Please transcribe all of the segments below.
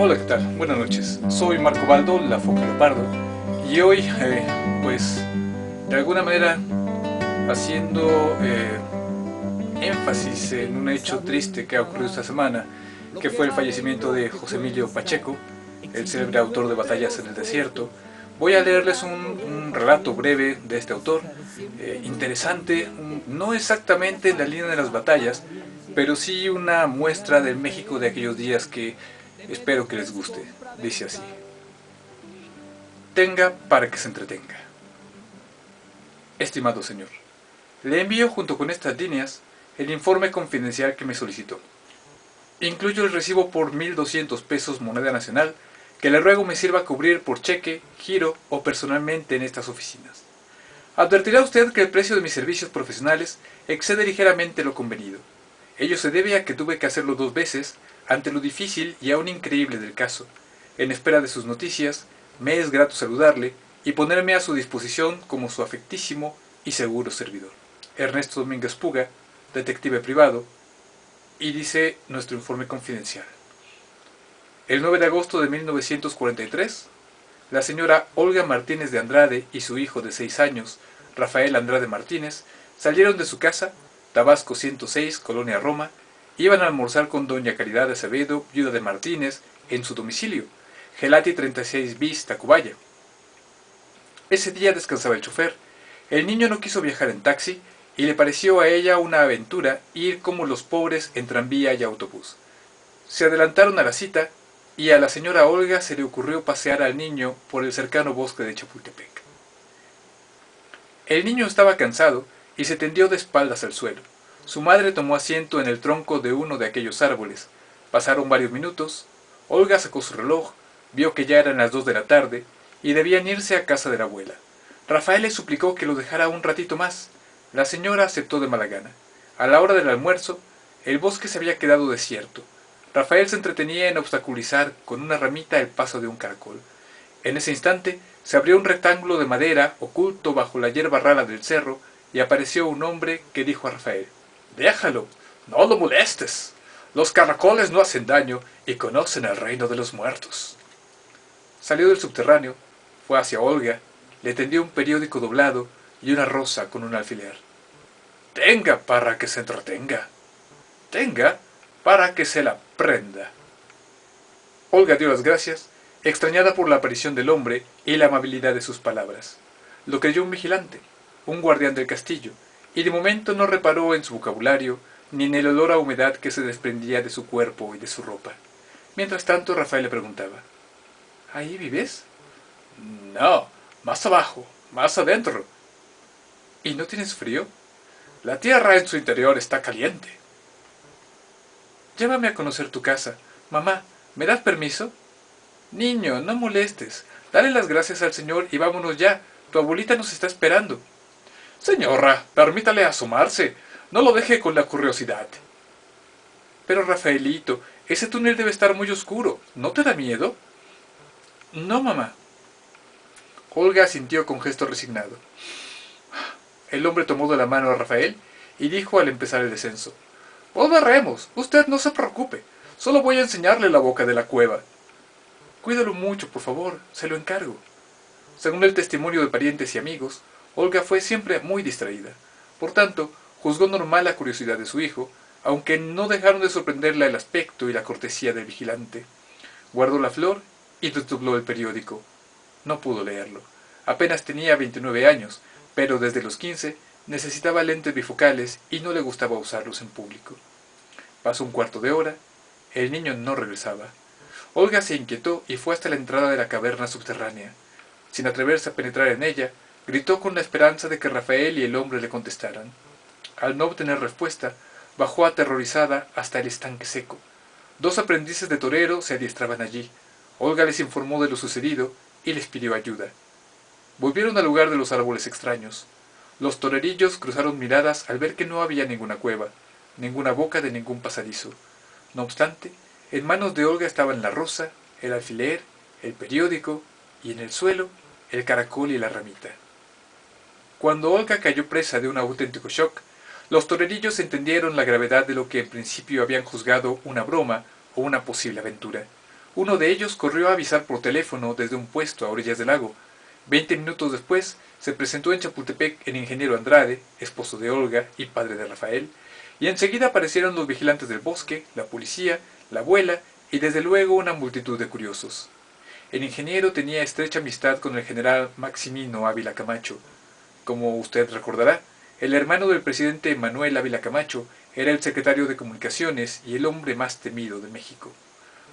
Hola, ¿qué tal? Buenas noches. Soy Marco Baldo, la Foca Leopardo, y hoy, pues, de alguna manera, haciendo énfasis en un hecho triste que ha ocurrido esta semana, que fue el fallecimiento de José Emilio Pacheco, el célebre autor de Batallas en el Desierto, voy a leerles un relato breve de este autor, interesante, no exactamente en la línea de las batallas, pero sí una muestra del México de aquellos días que espero que les guste. Dice así: tenga para que se entretenga. Estimado señor, le envío junto con estas líneas el informe confidencial que me solicitó. Incluyo el recibo por 1,200 pesos moneda nacional que le ruego me sirva a cubrir por cheque, giro o personalmente en estas oficinas. Advertirá usted que el precio de mis servicios profesionales excede ligeramente lo convenido. Ello se debe a que tuve que hacerlo 2 veces ante lo difícil y aún increíble del caso. En espera de sus noticias, me es grato saludarle y ponerme a su disposición como su afectísimo y seguro servidor. Ernesto Domínguez Puga, detective privado, y dice nuestro informe confidencial. El 9 de agosto de 1943, la señora Olga Martínez de Andrade y su hijo de 6 años, Rafael Andrade Martínez, salieron de su casa, Tabasco 106, Colonia Roma, y iban a almorzar con doña Caridad Acevedo, viuda de Martínez, en su domicilio, Gelati 36 bis, Tacubaya. Ese día descansaba el chofer. El niño no quiso viajar en taxi y le pareció a ella una aventura ir como los pobres en tranvía y autobús. Se adelantaron a la cita y a la señora Olga se le ocurrió pasear al niño por el cercano bosque de Chapultepec. El niño estaba cansado y se tendió de espaldas al suelo. Su madre tomó asiento en el tronco de uno de aquellos árboles. Pasaron varios minutos. Olga sacó su reloj, vio que ya eran las 2 de la tarde y debían irse a casa de la abuela. Rafael le suplicó que lo dejara un ratito más. La señora aceptó de mala gana. A la hora del almuerzo, el bosque se había quedado desierto. Rafael se entretenía en obstaculizar con una ramita el paso de un caracol. En ese instante se abrió un rectángulo de madera oculto bajo la hierba rala del cerro y apareció un hombre que dijo a Rafael: «Déjalo, no lo molestes. Los caracoles no hacen daño y conocen el reino de los muertos». Salió del subterráneo, fue hacia Olga, le tendió un periódico doblado y una rosa con un alfiler. «Tenga para que se entretenga. Tenga para que se la prenda». Olga dio las gracias, extrañada por la aparición del hombre y la amabilidad de sus palabras. Lo creyó un vigilante, un guardián del castillo, y de momento no reparó en su vocabulario ni en el olor a humedad que se desprendía de su cuerpo y de su ropa. Mientras tanto, Rafael le preguntaba: «¿Ahí vives?» «No, más abajo, más adentro». «¿Y no tienes frío?» «La tierra en su interior está caliente». «Llévame a conocer tu casa. Mamá, ¿me das permiso?» «Niño, no molestes. Dale las gracias al señor y vámonos ya. Tu abuelita nos está esperando». «Señora, permítale asomarse. No lo deje con la curiosidad». «Pero Rafaelito, ese túnel debe estar muy oscuro. ¿No te da miedo?» «No, mamá». Olga asintió con gesto resignado. El hombre tomó de la mano a Rafael y dijo al empezar el descenso: «Volveremos. Usted no se preocupe. Solo voy a enseñarle la boca de la cueva». «Cuídalo mucho, por favor. Se lo encargo». Según el testimonio de parientes y amigos, Olga fue siempre muy distraída. Por tanto, juzgó normal la curiosidad de su hijo, aunque no dejaron de sorprenderla el aspecto y la cortesía del vigilante. Guardó la flor y desdobló el periódico. No pudo leerlo. Apenas tenía 29 años, pero desde los 15 necesitaba lentes bifocales y no le gustaba usarlos en público. Pasó un cuarto de hora. El niño no regresaba. Olga se inquietó y fue hasta la entrada de la caverna subterránea. Sin atreverse a penetrar en ella, gritó con la esperanza de que Rafael y el hombre le contestaran. Al no obtener respuesta, bajó aterrorizada hasta el estanque seco. 2 aprendices de torero se adiestraban allí. Olga les informó de lo sucedido y les pidió ayuda. Volvieron al lugar de los árboles extraños. Los torerillos cruzaron miradas al ver que no había ninguna cueva, ninguna boca de ningún pasadizo. No obstante, en manos de Olga estaban la rosa, el alfiler, el periódico y en el suelo el caracol y la ramita. Cuando Olga cayó presa de un auténtico shock, los torerillos entendieron la gravedad de lo que en principio habían juzgado una broma o una posible aventura. Uno de ellos corrió a avisar por teléfono desde un puesto a orillas del lago. 20 minutos después, se presentó en Chapultepec el ingeniero Andrade, esposo de Olga y padre de Rafael, y enseguida aparecieron los vigilantes del bosque, la policía, la abuela y desde luego una multitud de curiosos. El ingeniero tenía estrecha amistad con el general Maximino Ávila Camacho. Como usted recordará, el hermano del presidente Manuel Ávila Camacho era el secretario de Comunicaciones y el hombre más temido de México.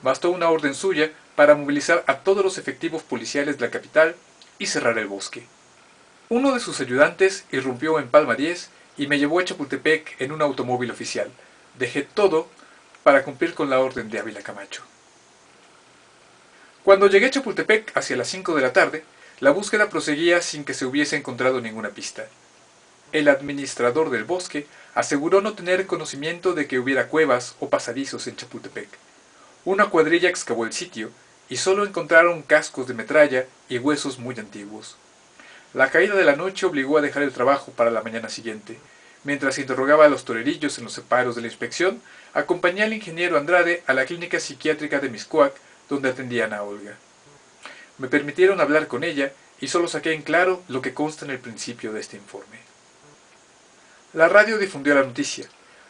Bastó una orden suya para movilizar a todos los efectivos policiales de la capital y cerrar el bosque. Uno de sus ayudantes irrumpió en Palma 10 y me llevó a Chapultepec en un automóvil oficial. Dejé todo para cumplir con la orden de Ávila Camacho. Cuando llegué a Chapultepec hacia las 5 de la tarde, la búsqueda proseguía sin que se hubiese encontrado ninguna pista. El administrador del bosque aseguró no tener conocimiento de que hubiera cuevas o pasadizos en Chapultepec. Una cuadrilla excavó el sitio y solo encontraron cascos de metralla y huesos muy antiguos. La caída de la noche obligó a dejar el trabajo para la mañana siguiente. Mientras interrogaba a los torerillos en los separos de la inspección, acompañé al ingeniero Andrade a la clínica psiquiátrica de Mixcoac, donde atendían a Olga. Me permitieron hablar con ella y solo saqué en claro lo que consta en el principio de este informe. La radio difundió la noticia.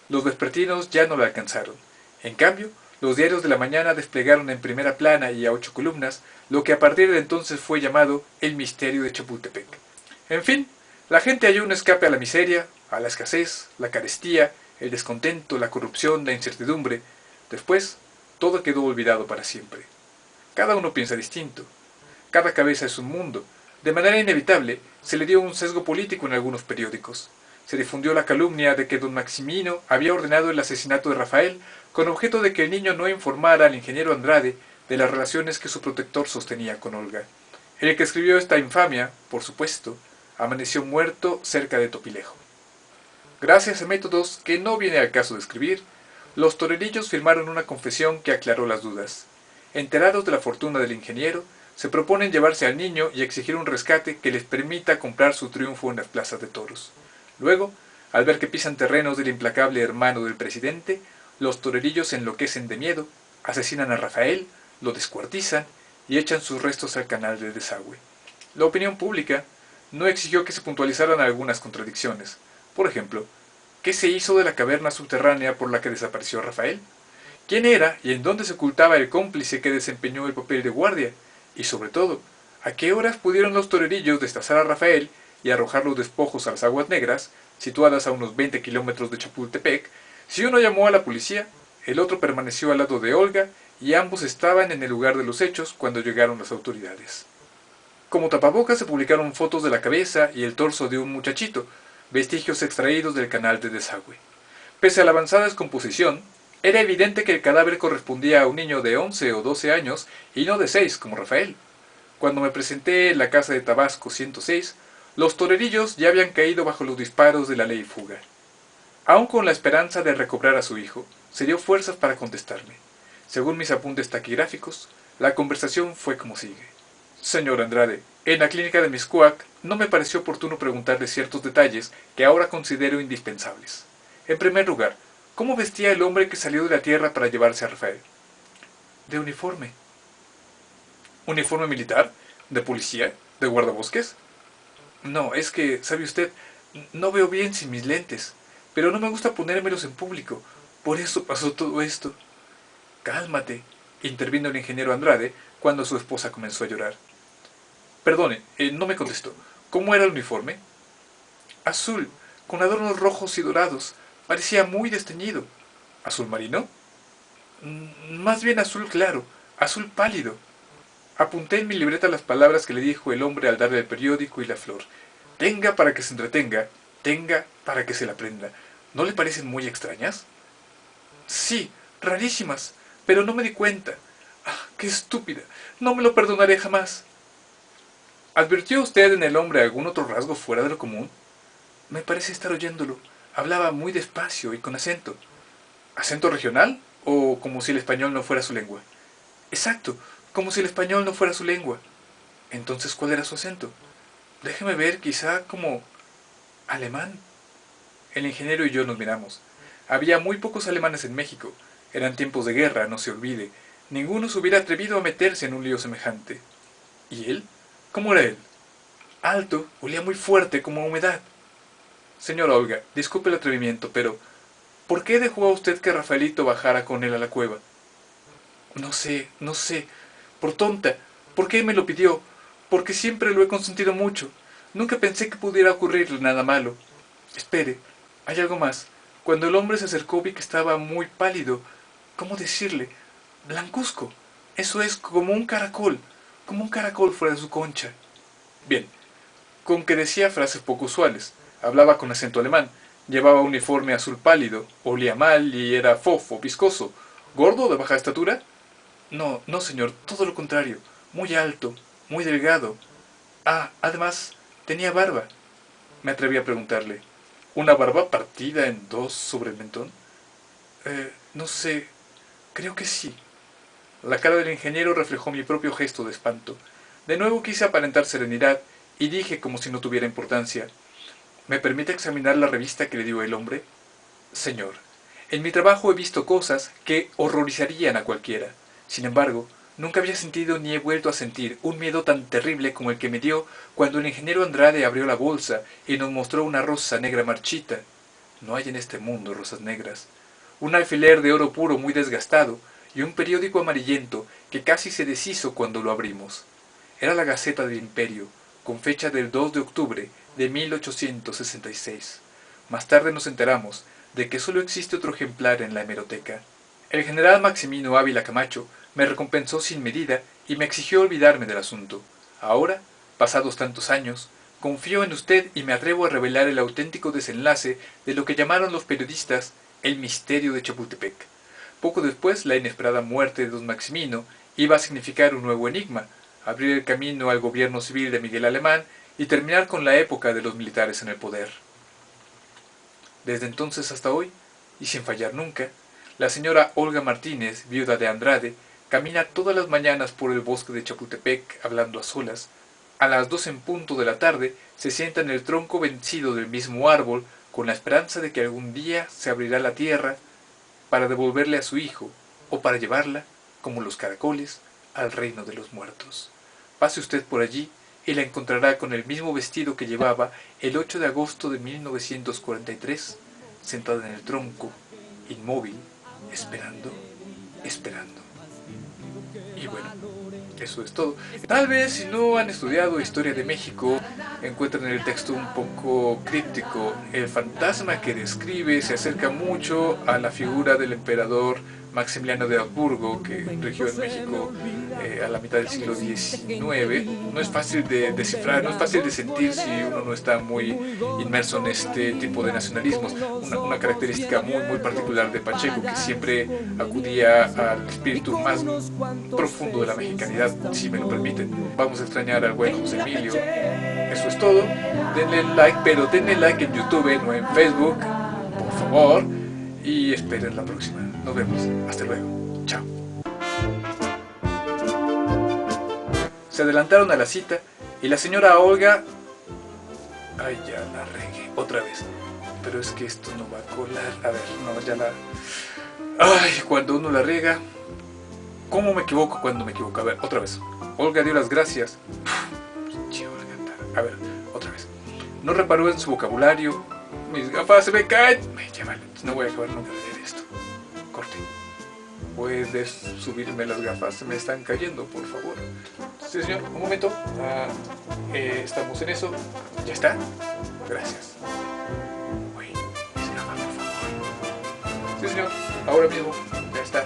Los vespertinos ya no la alcanzaron. En cambio, los diarios de la mañana desplegaron en primera plana y a 8 columnas lo que a partir de entonces fue llamado el misterio de Chapultepec. En fin, la gente halló un escape a la miseria, a la escasez, la carestía, el descontento, la corrupción, la incertidumbre. Después, todo quedó olvidado para siempre. Cada uno piensa distinto. Cada cabeza es un mundo. De manera inevitable, se le dio un sesgo político en algunos periódicos. Se difundió la calumnia de que don Maximino había ordenado el asesinato de Rafael con objeto de que el niño no informara al ingeniero Andrade de las relaciones que su protector sostenía con Olga. El que escribió esta infamia, por supuesto, amaneció muerto cerca de Topilejo. Gracias a métodos que no viene al caso de escribir, los torerillos firmaron una confesión que aclaró las dudas. Enterados de la fortuna del ingeniero, se proponen llevarse al niño y exigir un rescate que les permita comprar su triunfo en las plazas de toros. Luego, al ver que pisan terrenos del implacable hermano del presidente, los torerillos se enloquecen de miedo, asesinan a Rafael, lo descuartizan y echan sus restos al canal del desagüe. La opinión pública no exigió que se puntualizaran algunas contradicciones. Por ejemplo, ¿qué se hizo de la caverna subterránea por la que desapareció Rafael? ¿Quién era y en dónde se ocultaba el cómplice que desempeñó el papel de guardia? Y sobre todo, ¿a qué horas pudieron los torerillos destazar a Rafael y arrojar los despojos a las aguas negras, situadas a unos 20 kilómetros de Chapultepec? Si uno llamó a la policía, el otro permaneció al lado de Olga y ambos estaban en el lugar de los hechos cuando llegaron las autoridades. Como tapabocas se publicaron fotos de la cabeza y el torso de un muchachito, vestigios extraídos del canal de desagüe. Pese a la avanzada descomposición, era evidente que el cadáver correspondía a un niño de 11 o 12 años y no de 6 como Rafael. Cuando me presenté en la casa de Tabasco 106, los torerillos ya habían caído bajo los disparos de la ley fuga. Aun con la esperanza de recobrar a su hijo, se dio fuerzas para contestarme. Según mis apuntes taquigráficos, la conversación fue como sigue. Señor Andrade, en la clínica de Mixcoac no me pareció oportuno preguntarle ciertos detalles que ahora considero indispensables. En primer lugar, ¿cómo vestía el hombre que salió de la tierra para llevarse a Rafael? De uniforme. ¿Uniforme militar? ¿De policía? ¿De guardabosques? No, es que, ¿sabe usted? No veo bien sin mis lentes, pero no me gusta ponérmelos en público. Por eso pasó todo esto. Cálmate, intervino el ingeniero Andrade cuando su esposa comenzó a llorar. Perdone, no me contestó. ¿Cómo era el uniforme? Azul, con adornos rojos y dorados. Parecía muy desteñido. ¿Azul marino? Más bien azul claro, azul pálido. Apunté en mi libreta las palabras que le dijo el hombre al darle el periódico y la flor. Tenga para que se entretenga, tenga para que se la prenda. ¿No le parecen muy extrañas? Sí, rarísimas, pero no me di cuenta. ¡Ah, qué estúpida! No me lo perdonaré jamás. ¿Advirtió usted en el hombre algún otro rasgo fuera de lo común? Me parece estar oyéndolo. Hablaba muy despacio y con acento. ¿Acento regional? ¿O como si el español no fuera su lengua? Exacto, como si el español no fuera su lengua. Entonces, ¿cuál era su acento? Déjeme ver, quizá como alemán. El ingeniero y yo nos miramos. Había muy pocos alemanes en México. Eran tiempos de guerra, no se olvide. Ninguno se hubiera atrevido a meterse en un lío semejante. ¿Y él? ¿Cómo era él? Alto, olía muy fuerte como a humedad. Señora Olga, disculpe el atrevimiento, pero ¿por qué dejó a usted que Rafaelito bajara con él a la cueva? No sé, no sé. Por tonta. ¿Por qué me lo pidió? Porque siempre lo he consentido mucho. Nunca pensé que pudiera ocurrirle nada malo. Espere, hay algo más. Cuando el hombre se acercó vi que estaba muy pálido. ¿Cómo decirle? Blancuzco. Eso es, como un caracol fuera de su concha. Bien, con que decía frases poco usuales. Hablaba con acento alemán. Llevaba uniforme azul pálido. Olía mal y era fofo, viscoso. ¿Gordo o de baja estatura? No, no, señor, todo lo contrario. Muy alto, muy delgado. Ah, además, tenía barba. Me atreví a preguntarle. ¿Una barba partida en dos sobre el mentón? No sé. Creo que sí. La cara del ingeniero reflejó mi propio gesto de espanto. De nuevo quise aparentar serenidad y dije como si no tuviera importancia. ¿Me permite examinar la revista que le dio el hombre? Señor, en mi trabajo he visto cosas que horrorizarían a cualquiera. Sin embargo, nunca había sentido ni he vuelto a sentir un miedo tan terrible como el que me dio cuando el ingeniero Andrade abrió la bolsa y nos mostró una rosa negra marchita. No hay en este mundo rosas negras. Un alfiler de oro puro muy desgastado y un periódico amarillento que casi se deshizo cuando lo abrimos. Era la Gaceta del Imperio, con fecha del 2 de octubre de 1866. Más tarde nos enteramos de que solo existe otro ejemplar en la hemeroteca. El general Maximino Ávila Camacho me recompensó sin medida y me exigió olvidarme del asunto. Ahora, pasados tantos años, confío en usted y me atrevo a revelar el auténtico desenlace de lo que llamaron los periodistas el misterio de Chapultepec. Poco después, la inesperada muerte de don Maximino iba a significar un nuevo enigma, abrir el camino al gobierno civil de Miguel Alemán y terminar con la época de los militares en el poder. Desde entonces hasta hoy, y sin fallar nunca, la señora Olga Martínez, viuda de Andrade, camina todas las mañanas por el bosque de Chapultepec hablando a solas. A las 2 en punto de la tarde se sienta en el tronco vencido del mismo árbol con la esperanza de que algún día se abrirá la tierra para devolverle a su hijo o para llevarla, como los caracoles, al reino de los muertos. Pase usted por allí y la encontrará con el mismo vestido que llevaba el 8 de agosto de 1943, sentada en el tronco, inmóvil, esperando, esperando. Y bueno, eso es todo. Tal vez si no han estudiado Historia de México, encuentran el texto un poco críptico. El fantasma que describe se acerca mucho a la figura del emperador Maximiliano de Habsburgo, que regió en México a la mitad del siglo XIX. No es fácil de descifrar, no es fácil de sentir si uno no está muy inmerso en este tipo de nacionalismos. Una característica muy particular de Pacheco, que siempre acudía al espíritu más profundo de la mexicanidad, si me lo permiten. Vamos a extrañar al buen José Emilio. Eso es todo. Denle like, pero denle like en YouTube, no en Facebook, por favor. Y esperen la próxima. Nos vemos. Hasta luego. Chao. Se adelantaron a la cita y la señora Olga... Ay, ya la regué. Otra vez. Pero es que esto no va a colar. A ver, no, ya la... Ay, cuando uno la riega... ¿Cómo me equivoco cuando me equivoco? A ver, otra vez. Olga dio las gracias. A ver, otra vez. No reparó en su vocabulario. Mis gafas se me caen. Ya vale, no voy a acabar nunca de leer esto. Corte. ¿Puedes subirme las gafas? Se me están cayendo, por favor. Sí, señor, un momento. Estamos en eso. ¿Ya está? Gracias. Uy, mis gafas, por favor. Sí, señor, ahora mismo. Ya está.